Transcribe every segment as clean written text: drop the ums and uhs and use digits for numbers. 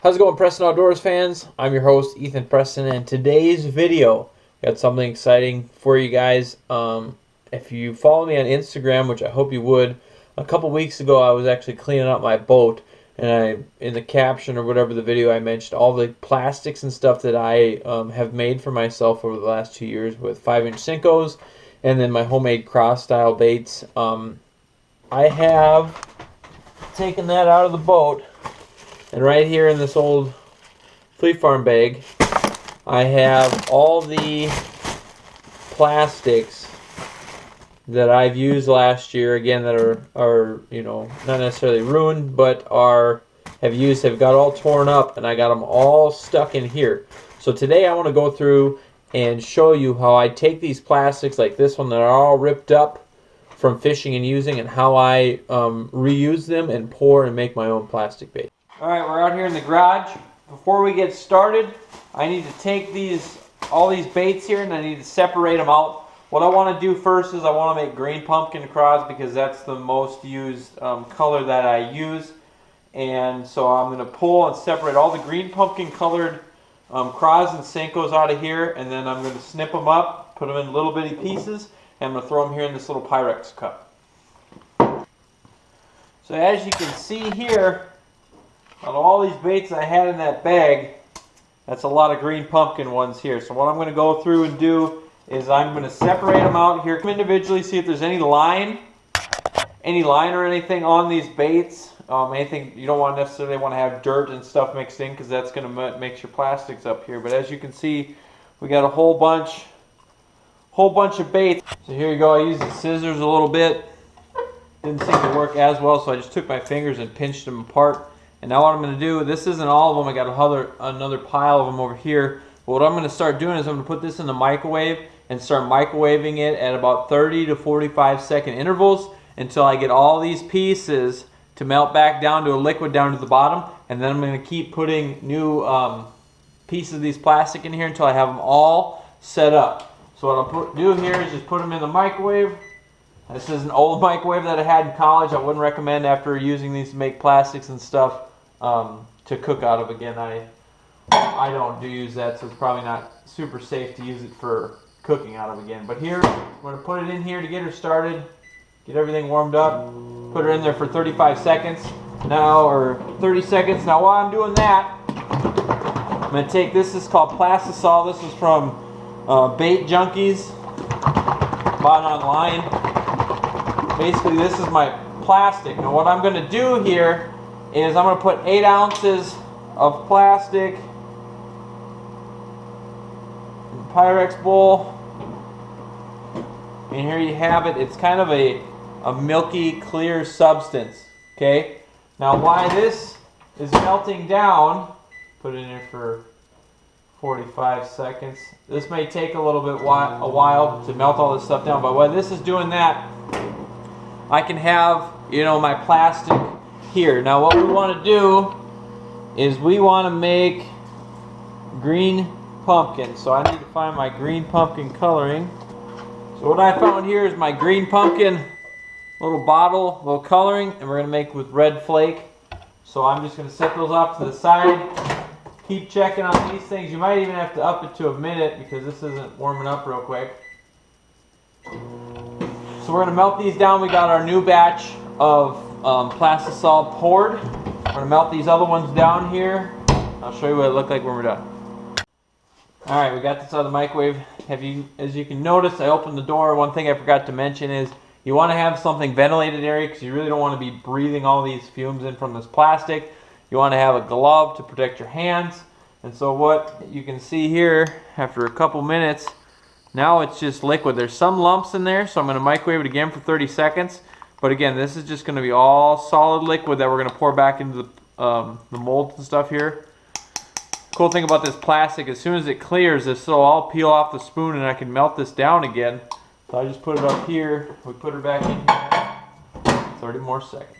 How's it going, Preston Outdoors fans? I'm your host, Ethan Preston, and today's video, got something exciting for you guys. If you follow me on Instagram, which I hope you would, a couple weeks ago I was actually cleaning up my boat, and in the caption or whatever the video, I mentioned all the plastics and stuff that I have made for myself over the last 2 years with 5-inch Senkos, and then my homemade cross-style baits. I have taken that out of the boat. And right here in this old Fleet Farm bag, I have all the plastics that I've used last year. Again, that are not necessarily ruined, but have got all torn up, and I got them all stuck in here. So today I want to go through and show you how I take these plastics like this one that are all ripped up from fishing and using, and how I reuse them and pour and make my own plastic bait. Alright, we're out here in the garage. Before we get started, I need to take all these baits here, and I need to separate them out. What I want to do first is I want to make green pumpkin craws, because that's the most used color that I use. And so I'm going to pull and separate all the green pumpkin colored craws and Senkos out of here, and then I'm going to snip them up, put them in little bitty pieces, and I'm going to throw them here in this little Pyrex cup. So as you can see here, out of all these baits I had in that bag, that's a lot of green pumpkin ones here. So what I'm going to go through and do is I'm going to separate them out here individually, see if there's any line or anything on these baits. Anything you don't necessarily want to have dirt and stuff mixed in, because that's going to mix your plastics up here. But as you can see, we got a whole bunch of baits. So here you go. I used the scissors a little bit. Didn't seem to work as well, so I just took my fingers and pinched them apart. And now what I'm going to do, this isn't all of them, I got another pile of them over here. But what I'm going to start doing is I'm going to put this in the microwave and start microwaving it at about 30 to 45 second intervals until I get all these pieces to melt back down to a liquid down to the bottom. And then I'm going to keep putting new pieces of these plastic in here until I have them all set up. So what I'll do here is just put them in the microwave. This is an old microwave that I had in college. I wouldn't recommend, after using these to make plastics and stuff, to cook out of again. I don't use that, so it's probably not super safe to use it for cooking out of again. But here, I'm going to put it in here to get her started, get everything warmed up, put her in there for 35 seconds now, or 30 seconds. Now while I'm doing that, I'm going to take this is called Plastisol. This is from Bait Junkies, bought online. Basically, this is my plastic. Now what I'm going to do here is I'm going to put 8 ounces of plastic in the Pyrex bowl. And here you have it. It's kind of a milky, clear substance. Okay? Now while this is melting down, put it in here for 45 seconds. This may take a little bit a while to melt all this stuff down, but while this is doing that, I can have, my plastic here. Now what we want to do is we want to make green pumpkin. So I need to find my green pumpkin coloring. So what I found here is my green pumpkin little bottle, little coloring, and we're going to make with red flake. So I'm just going to set those off to the side. Keep checking on these things. You might even have to up it to a minute, because this isn't warming up real quick. So we're going to melt these down. We got our new batch of Plastisol poured. We're going to melt these other ones down here. I'll show you what it looked like when we're done. Alright, we got this out of the microwave. As you can notice, I opened the door. One thing I forgot to mention is you want to have something ventilated area, because you really don't want to be breathing all these fumes in from this plastic. You want to have a glove to protect your hands. And so what you can see here, after a couple minutes, now it's just liquid. There's some lumps in there, so I'm going to microwave it again for 30 seconds. But again, this is just going to be all solid liquid that we're going to pour back into the molds and stuff here. Cool thing about this plastic, as soon as it clears, this will all peel off the spoon, and I can melt this down again. So I just put it up here. We put her back in here. 30 more seconds.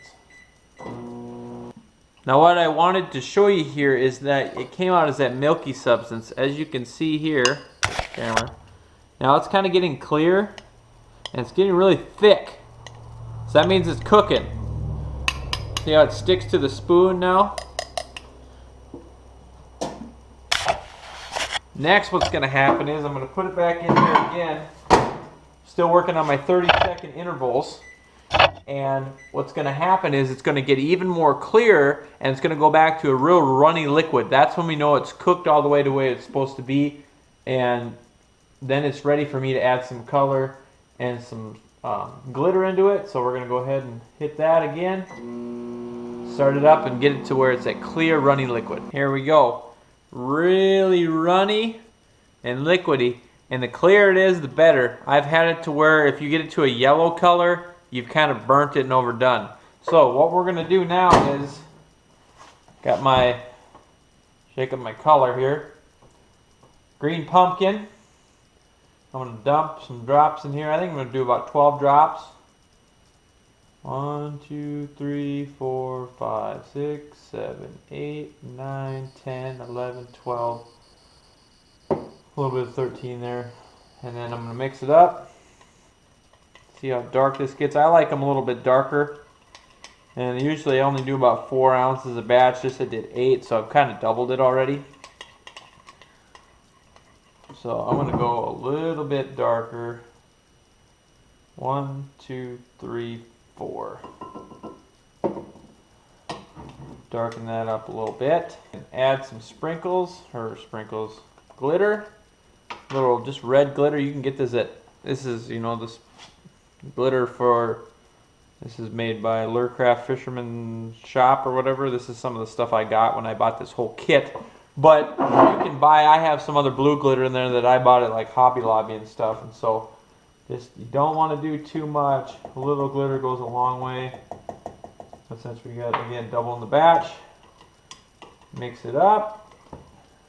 Now what I wanted to show you here is that it came out as that milky substance. As you can see here, camera. Now it's kind of getting clear, and it's getting really thick. So that means it's cooking. See how it sticks to the spoon now? Next, what's going to happen is I'm going to put it back in here again. Still working on my 30-second intervals. And what's going to happen is it's going to get even more clear, and it's going to go back to a real runny liquid. That's when we know it's cooked all the way to the way it's supposed to be. And then it's ready for me to add some color and some glitter into it. So we're going to go ahead and hit that again. Start it up and get it to where it's that clear runny liquid. Here we go. Really runny and liquidy. And the clearer it is, the better. I've had it to where if you get it to a yellow color, you've kind of burnt it and overdone. So what we're going to do now is, got my, shake up my color here. Green pumpkin. I'm going to dump some drops in here. I think I'm going to do about 12 drops. 1, 2, 3, 4, 5, 6, 7, 8, 9, 10, 11, 12. A little bit of 13 there. And then I'm going to mix it up. See how dark this gets. I like them a little bit darker. And usually I only do about 4 ounces a batch. This I did 8, so I've kind of doubled it already. So I'm going to go a little bit darker. 1, 2, 3, 4. Darken that up a little bit. And add some glitter. Little just red glitter. You can get this at, this is, you know, this glitter for, this is made by Lurcraft Fisherman Shop or whatever. This is some of the stuff I got when I bought this whole kit. But you can buy, I have some other blue glitter in there that I bought at like Hobby Lobby and stuff. And so just, you don't want to do too much. A little glitter goes a long way. But since we got, again, double in the batch, mix it up.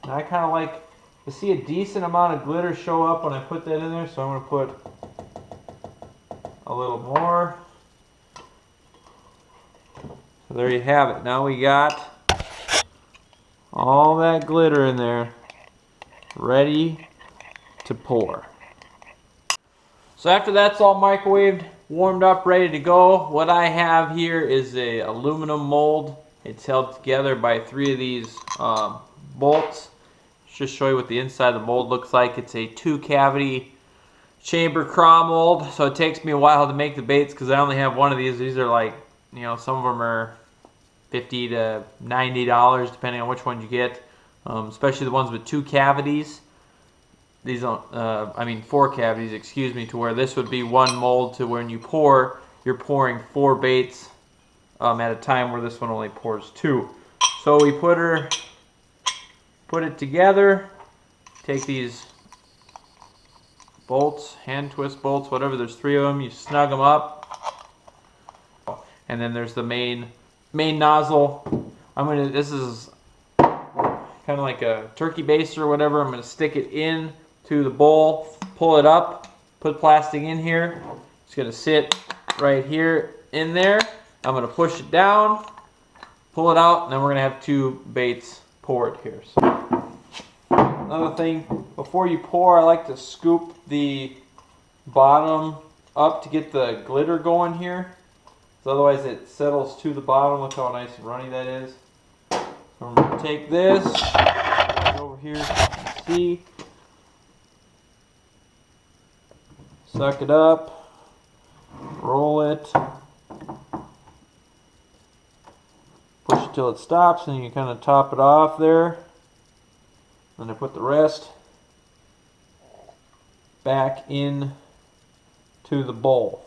And I kind of like to see a decent amount of glitter show up when I put that in there. So I'm going to put a little more. So there you have it. Now we got all that glitter in there ready to pour. So after that's all microwaved, warmed up, ready to go, what I have here is a aluminum mold. It's held together by 3 of these bolts. Just show you what the inside of the mold looks like. It's a 2-cavity chamber craw mold, so it takes me a while to make the baits because I only have one of these. These are like, you know, some of them are $50 to $90 depending on which one you get, especially the ones with 2 cavities. These don't, 4 cavities, excuse me, to where this would be one mold to when you pour, you're pouring 4 baits at a time, where this one only pours 2. So we put it together, take these bolts, hand twist bolts, whatever, there's 3 of them, you snug them up, and then there's the main nozzle. This is kind of like a turkey baster or whatever. I'm gonna stick it in to the bowl, pull it up, put plastic in here. It's gonna sit right here in there. I'm gonna push it down, pull it out, and then we're gonna have 2 baits poured here. So another thing, before you pour, I like to scoop the bottom up to get the glitter going here. So otherwise it settles to the bottom. Look how nice and runny that is. So I'm going to take this over here, see, suck it up, roll it, push it till it stops, and you kind of top it off there. Then I put the rest back in to the bowl.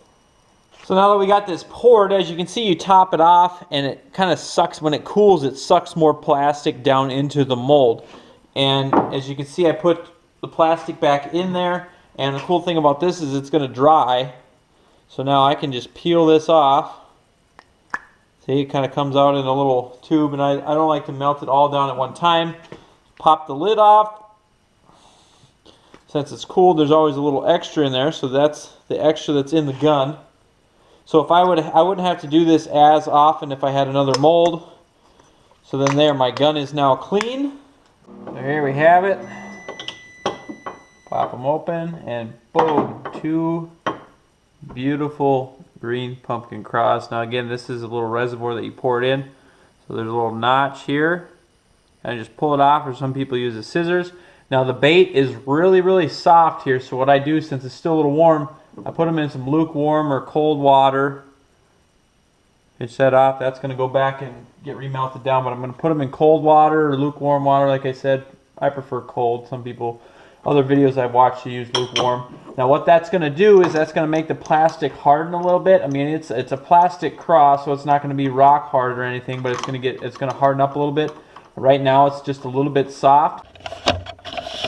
So now that we got this poured, as you can see, you top it off and it kind of sucks, when it cools, it sucks more plastic down into the mold. And as you can see, I put the plastic back in there, and the cool thing about this is it's going to dry. So now I can just peel this off. See, it kind of comes out in a little tube, and I don't like to melt it all down at one time. Pop the lid off. Since it's cooled, there's always a little extra in there, so that's the extra that's in the gun. So if I wouldn't have to do this as often if I had another mold. So then there, my gun is now clean. So here we have it. Pop them open, and boom, 2 beautiful green pumpkin craws. Now again, this is a little reservoir that you pour it in. So there's a little notch here. And just pull it off, or some people use the scissors. Now the bait is really, really soft here, so what I do, since it's still a little warm, I put them in some lukewarm or cold water. Hitch that off. That's going to go back and get remelted down, but I'm going to put them in cold water or lukewarm water. Like I said, I prefer cold. Some people, other videos I've watched, to use lukewarm. Now what that's going to do is that's going to make the plastic harden a little bit. I mean, it's a plastic cross, so it's not going to be rock hard or anything, but it's going to harden up a little bit. Right now it's just a little bit soft.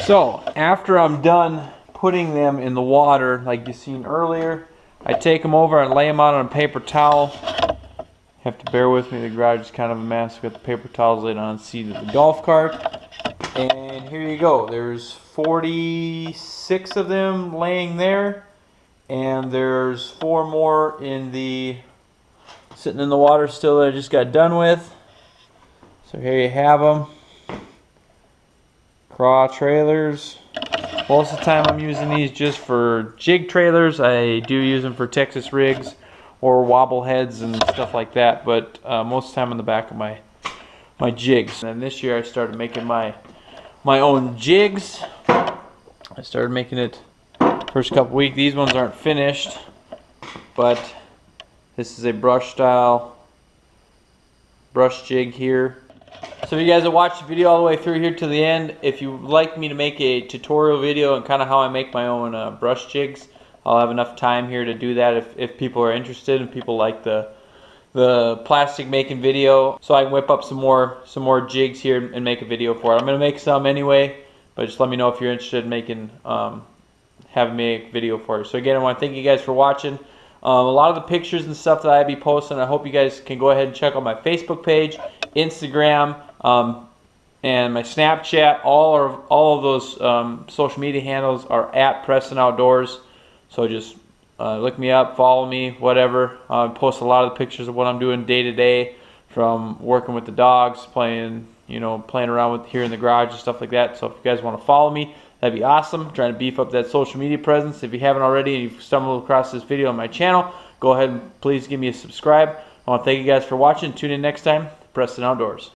So after I'm done putting them in the water, like you seen earlier, I take them over and lay them out on a paper towel. You have to bear with me, the garage is kind of a mess. I've got the paper towels laid on the seat of the golf cart. And here you go. There's 46 of them laying there. And there's 4 more sitting in the water still that I just got done with. So here you have them. Craw trailers. Most of the time I'm using these just for jig trailers. I do use them for Texas rigs or wobble heads and stuff like that, but most of the time on the back of my jigs. And this year I started making my own jigs. I started making it first couple weeks. These ones aren't finished, but this is a brush style brush jig here. So if you guys have watched the video all the way through here to the end, if you'd like me to make a tutorial video on kind of how I make my own brush jigs, I'll have enough time here to do that if people are interested and people like the plastic making video, so I can whip up some more jigs here and make a video for it. I'm gonna make some anyway, but just let me know if you're interested in making having me a video for you. So again, I want to thank you guys for watching. A lot of the pictures and stuff that I'll be posting, I hope you guys can go ahead and check out my Facebook page, Instagram, and my Snapchat. All of those social media handles are at Preston Outdoors. So just look me up, follow me, whatever. I post a lot of the pictures of what I'm doing day to day, from working with the dogs, playing around with here in the garage and stuff like that. So if you guys want to follow me, that'd be awesome. I'm trying to beef up that social media presence. If you haven't already and you've stumbled across this video on my channel, go ahead and please give me a subscribe. I want to thank you guys for watching. Tune in next time. Preston Outdoors.